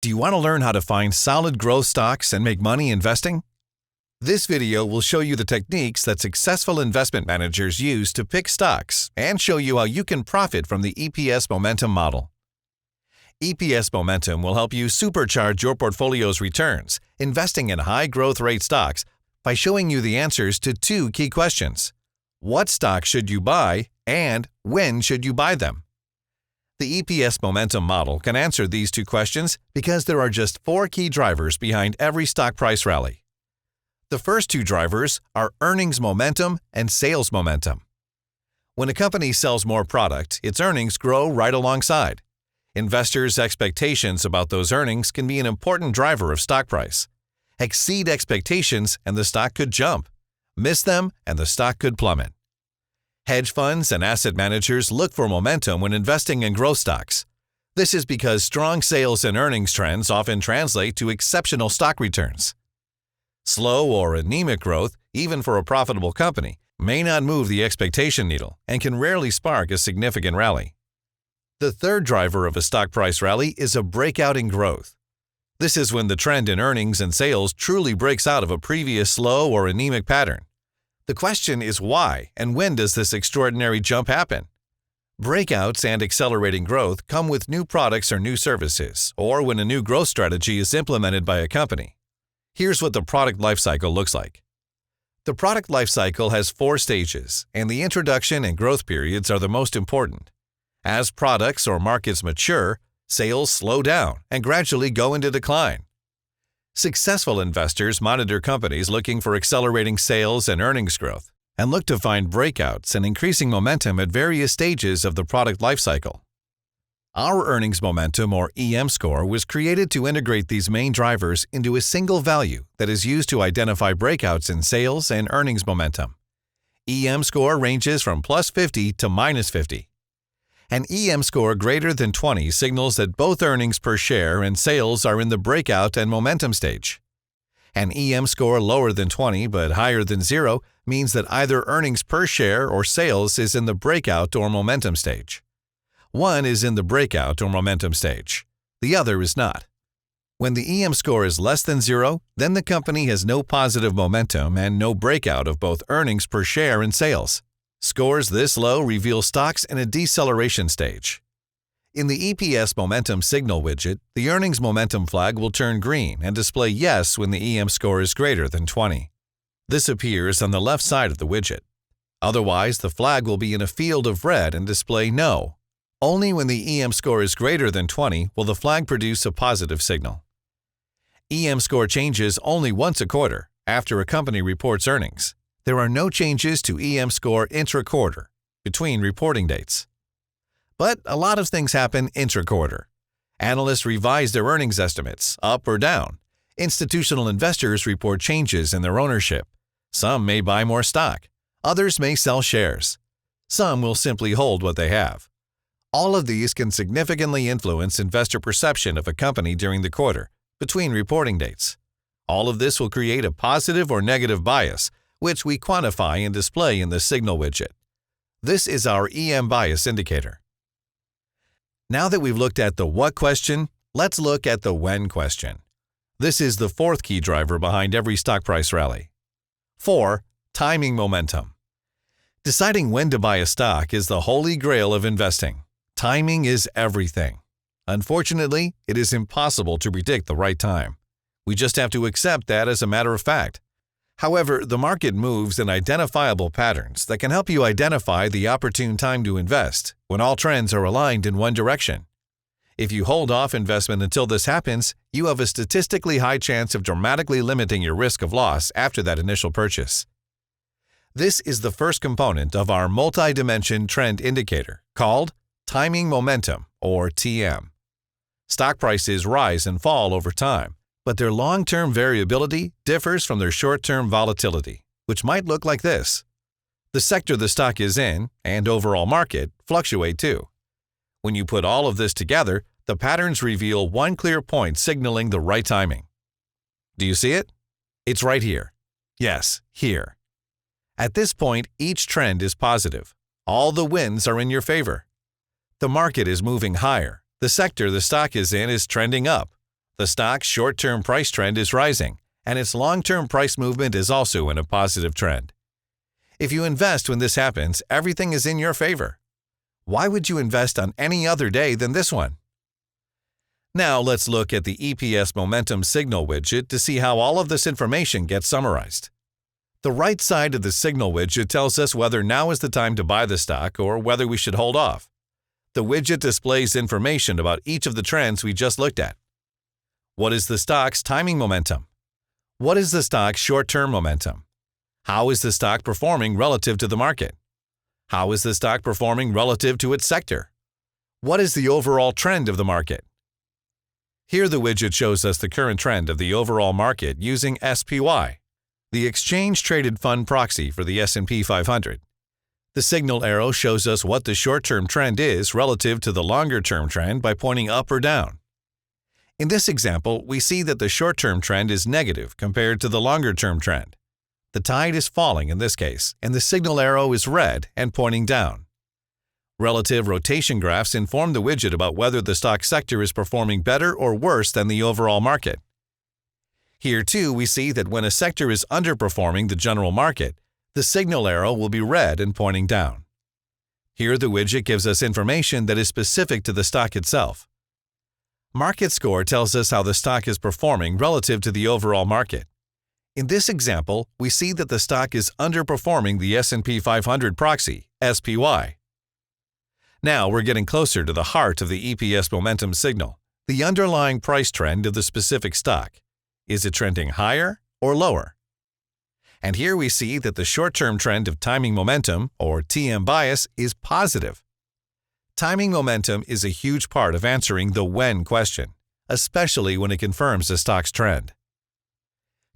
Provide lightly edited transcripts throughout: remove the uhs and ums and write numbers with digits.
Do you want to learn how to find solid growth stocks and make money investing? This video will show you the techniques that successful investment managers use to pick stocks and show you how you can profit from the EPS Momentum model. EPS Momentum will help you supercharge your portfolio's returns, investing in high growth rate stocks by showing you the answers to two key questions. What stocks should you buy and when should you buy them? The EPS Momentum model can answer these two questions because there are just four key drivers behind every stock price rally. The first two drivers are earnings momentum and sales momentum. When a company sells more product, its earnings grow right alongside. Investors' expectations about those earnings can be an important driver of stock price. Exceed expectations and the stock could jump. Miss them and the stock could plummet. Hedge funds and asset managers look for momentum when investing in growth stocks. This is because strong sales and earnings trends often translate to exceptional stock returns. Slow or anemic growth, even for a profitable company, may not move the expectation needle and can rarely spark a significant rally. The third driver of a stock price rally is a breakout in growth. This is when the trend in earnings and sales truly breaks out of a previous slow or anemic pattern. The question is why and when does this extraordinary jump happen? Breakouts and accelerating growth come with new products or new services, or when a new growth strategy is implemented by a company. Here's what the product lifecycle looks like. The product lifecycle has four stages, and the introduction and growth periods are the most important. As products or markets mature, sales slow down and gradually go into decline. Successful investors monitor companies looking for accelerating sales and earnings growth and look to find breakouts and increasing momentum at various stages of the product lifecycle. Our earnings momentum, or EM score, was created to integrate these main drivers into a single value that is used to identify breakouts in sales and earnings momentum. EM score ranges from plus 50 to minus 50. An EM score greater than 20 signals that both earnings per share and sales are in the breakout and momentum stage. An EM score lower than 20 but higher than 0 means that either earnings per share or sales is in the breakout or momentum stage. One is in the breakout or momentum stage. The other is not. When the EM score is less than 0, then the company has no positive momentum and no breakout of both earnings per share and sales. Scores this low reveal stocks in a deceleration stage. In the EPS Momentum signal widget, the earnings momentum flag will turn green and display yes when the EM score is greater than 20. This appears on the left side of the widget. Otherwise, the flag will be in a field of red and display no. Only when the EM score is greater than 20 will the flag produce a positive signal. EM score changes only once a quarter, after a company reports earnings. There are no changes to EM score intra-quarter, between reporting dates. But a lot of things happen intra-quarter. Analysts revise their earnings estimates, up or down. Institutional investors report changes in their ownership. Some may buy more stock. Others may sell shares. Some will simply hold what they have. All of these can significantly influence investor perception of a company during the quarter, between reporting dates. All of this will create a positive or negative bias, which we quantify and display in the signal widget. This is our EM bias indicator. Now that we've looked at the what question, let's look at the when question. This is the fourth key driver behind every stock price rally. 4. Timing momentum. Deciding when to buy a stock is the holy grail of investing. Timing is everything. Unfortunately, it is impossible to predict the right time. We just have to accept that as a matter of fact. However, the market moves in identifiable patterns that can help you identify the opportune time to invest when all trends are aligned in one direction. If you hold off investment until this happens, you have a statistically high chance of dramatically limiting your risk of loss after that initial purchase. This is the first component of our multi-dimension trend indicator called timing momentum, or TM. Stock prices rise and fall over time, but their long-term variability differs from their short-term volatility, which might look like this. The sector the stock is in and overall market fluctuate too. When you put all of this together, the patterns reveal one clear point signaling the right timing. Do you see it? It's right here. Yes, here. At this point, each trend is positive. All the winds are in your favor. The market is moving higher. The sector the stock is in is trending up. The stock's short-term price trend is rising, and its long-term price movement is also in a positive trend. If you invest when this happens, everything is in your favor. Why would you invest on any other day than this one? Now let's look at the EPS Momentum signal widget to see how all of this information gets summarized. The right side of the signal widget tells us whether now is the time to buy the stock or whether we should hold off. The widget displays information about each of the trends we just looked at. What is the stock's timing momentum? What is the stock's short-term momentum? How is the stock performing relative to the market? How is the stock performing relative to its sector? What is the overall trend of the market? Here the widget shows us the current trend of the overall market using SPY, the exchange-traded fund proxy for the S&P 500. The signal arrow shows us what the short-term trend is relative to the longer-term trend by pointing up or down. In this example, we see that the short-term trend is negative compared to the longer-term trend. The tide is falling in this case, and the signal arrow is red and pointing down. Relative rotation graphs inform the widget about whether the stock sector is performing better or worse than the overall market. Here, too, we see that when a sector is underperforming the general market, the signal arrow will be red and pointing down. Here, the widget gives us information that is specific to the stock itself. Market score tells us how the stock is performing relative to the overall market. In this example, we see that the stock is underperforming the S&P 500 proxy, SPY. Now we're getting closer to the heart of the EPS momentum signal, the underlying price trend of the specific stock. Is it trending higher or lower? And here we see that the short-term trend of timing momentum, or TM bias, is positive. Timing momentum is a huge part of answering the when question, especially when it confirms a stock's trend.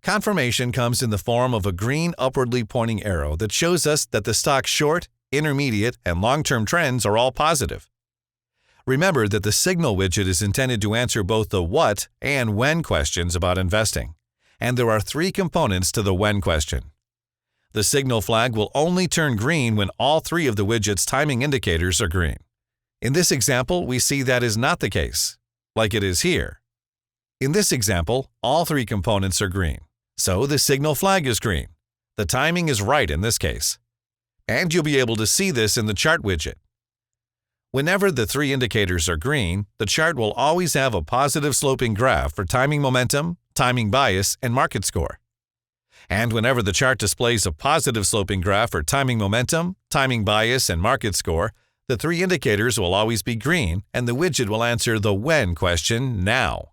Confirmation comes in the form of a green upwardly pointing arrow that shows us that the stock's short, intermediate, and long-term trends are all positive. Remember that the signal widget is intended to answer both the what and when questions about investing, and there are three components to the when question. The signal flag will only turn green when all three of the widget's timing indicators are green. In this example, we see that is not the case, like it is here. In this example, all three components are green, so the signal flag is green. The timing is right in this case. And you'll be able to see this in the chart widget. Whenever the three indicators are green, the chart will always have a positive sloping graph for timing momentum, timing bias, and market score. And whenever the chart displays a positive sloping graph for timing momentum, timing bias, and market score, the three indicators will always be green, and the widget will answer the when question now.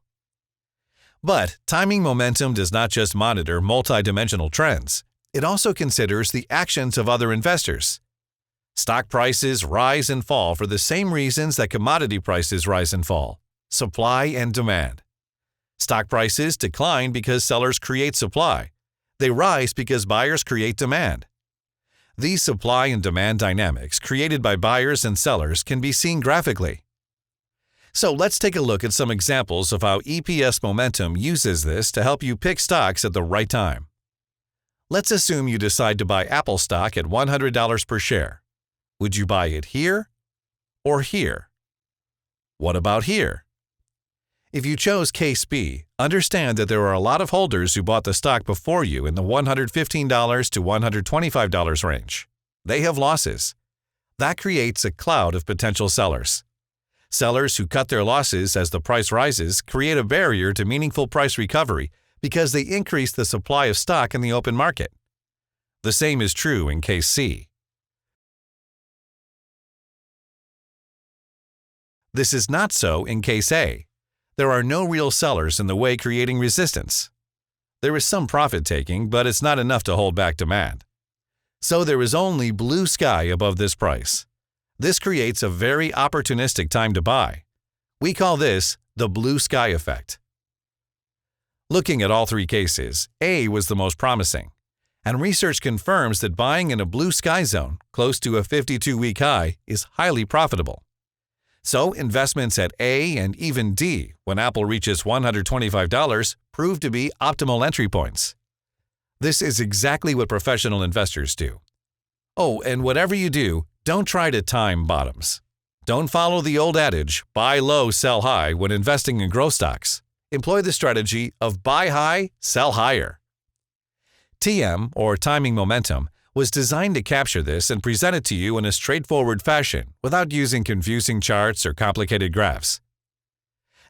But timing momentum does not just monitor multidimensional trends. It also considers the actions of other investors. Stock prices rise and fall for the same reasons that commodity prices rise and fall: supply and demand. Stock prices decline because sellers create supply. They rise because buyers create demand. These supply and demand dynamics created by buyers and sellers can be seen graphically. So let's take a look at some examples of how EPS Momentum uses this to help you pick stocks at the right time. Let's assume you decide to buy Apple stock at $100 per share. Would you buy it here or here? What about here? If you chose case B, understand that there are a lot of holders who bought the stock before you in the $115 to $125 range. They have losses. That creates a cloud of potential sellers. Sellers who cut their losses as the price rises create a barrier to meaningful price recovery because they increase the supply of stock in the open market. The same is true in case C. This is not so in case A. There are no real sellers in the way, creating resistance. There is some profit taking, but it's not enough to hold back demand. So there is only blue sky above this price. This creates a very opportunistic time to buy. We call this the blue sky effect. Looking at all three cases, A was the most promising, and research confirms that buying in a blue sky zone close to a 52-week high is highly profitable. So investments at A and even D when Apple reaches $125 prove to be optimal entry points. This is exactly what professional investors do. Oh, and whatever you do, don't try to time bottoms. Don't follow the old adage, buy low, sell high, when investing in growth stocks. employ the strategy of buy high, sell higher. TM, or timing momentum, was designed to capture this and present it to you in a straightforward fashion without using confusing charts or complicated graphs.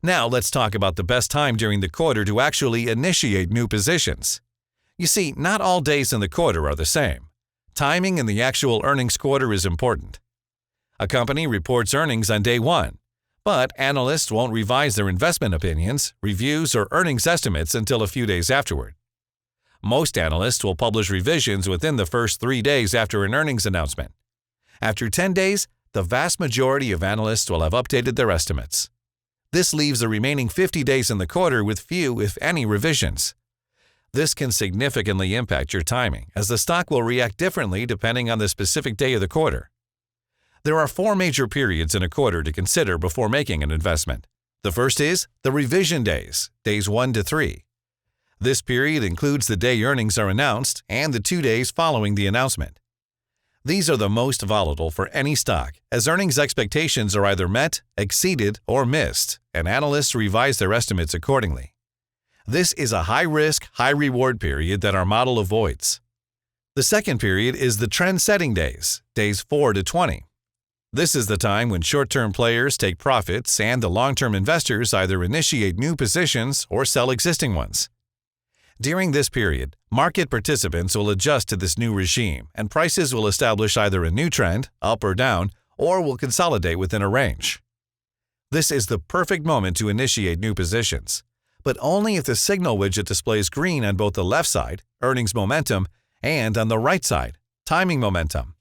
Now let's talk about the best time during the quarter to actually initiate new positions. You see, not all days in the quarter are the same. Timing in the actual earnings quarter is important. A company reports earnings on day 1, but analysts won't revise their investment opinions, reviews, or earnings estimates until a few days afterward. Most analysts will publish revisions within the first 3 days after an earnings announcement. After 10 days, the vast majority of analysts will have updated their estimates. This leaves the remaining 50 days in the quarter with few, if any, revisions. This can significantly impact your timing, as the stock will react differently depending on the specific day of the quarter. There are 4 major periods in a quarter to consider before making an investment. The first is the revision days, days 1 to 3. This period includes the day earnings are announced and the 2 days following the announcement. These are the most volatile for any stock, as earnings expectations are either met, exceeded, or missed, and analysts revise their estimates accordingly. This is a high-risk, high-reward period that our model avoids. The second period is the trend-setting days, days 4 to 20. This is the time when short-term players take profits and the long-term investors either initiate new positions or sell existing ones. During this period, market participants will adjust to this new regime, and prices will establish either a new trend, up or down, or will consolidate within a range. This is the perfect moment to initiate new positions, but only if the signal widget displays green on both the left side, earnings momentum, and on the right side, timing momentum.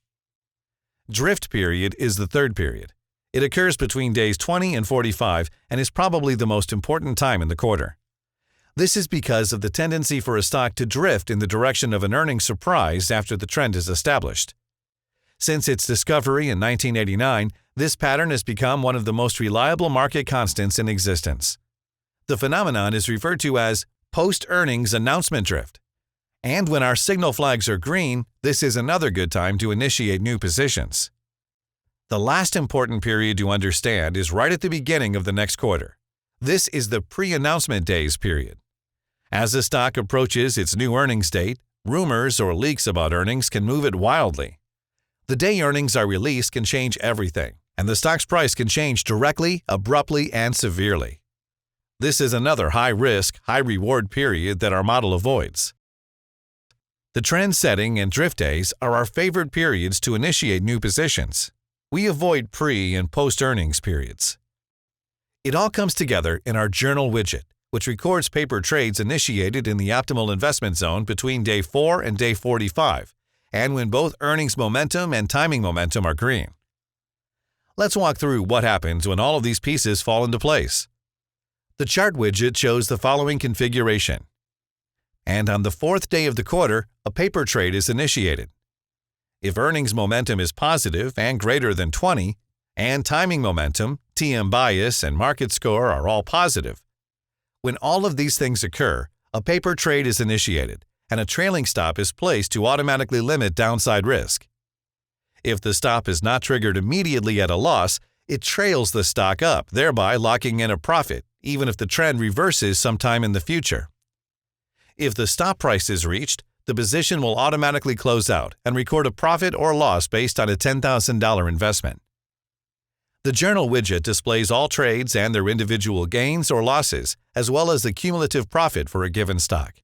Drift period is the third period. It occurs between days 20 and 45 and is probably the most important time in the quarter. This is because of the tendency for a stock to drift in the direction of an earnings surprise after the trend is established. Since its discovery in 1989, this pattern has become one of the most reliable market constants in existence. The phenomenon is referred to as post-earnings announcement drift. And when our signal flags are green, this is another good time to initiate new positions. The last important period to understand is right at the beginning of the next quarter. This is the pre-announcement days period. As the stock approaches its new earnings date, rumors or leaks about earnings can move it wildly. The day earnings are released can change everything, and the stock's price can change directly, abruptly, and severely. This is another high-risk, high-reward period that our model avoids. The trend-setting and drift days are our favorite periods to initiate new positions. We avoid pre- and post-earnings periods. It all comes together in our journal widget, which records paper trades initiated in the optimal investment zone between day 4 and day 45, and when both earnings momentum and timing momentum are green. Let's walk through what happens when all of these pieces fall into place. The chart widget shows the following configuration. And on the 4th day of the quarter, a paper trade is initiated. If earnings momentum is positive and greater than 20, and timing momentum, TM bias, and market score are all positive, when all of these things occur, a paper trade is initiated, and a trailing stop is placed to automatically limit downside risk. If the stop is not triggered immediately at a loss, it trails the stock up, thereby locking in a profit, even if the trend reverses sometime in the future. If the stop price is reached, the position will automatically close out and record a profit or loss based on a $10,000 investment. The journal widget displays all trades and their individual gains or losses, as well as the cumulative profit for a given stock.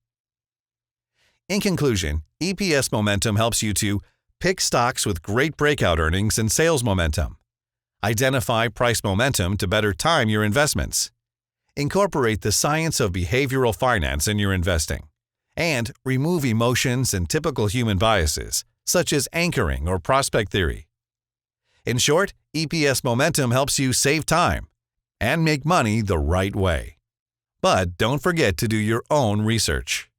In conclusion, EPS Momentum helps you to pick stocks with great breakout earnings and sales momentum, identify price momentum to better time your investments, incorporate the science of behavioral finance in your investing, and remove emotions and typical human biases, such as anchoring or prospect theory. In short, EPS Momentum helps you save time and make money the right way. But don't forget to do your own research.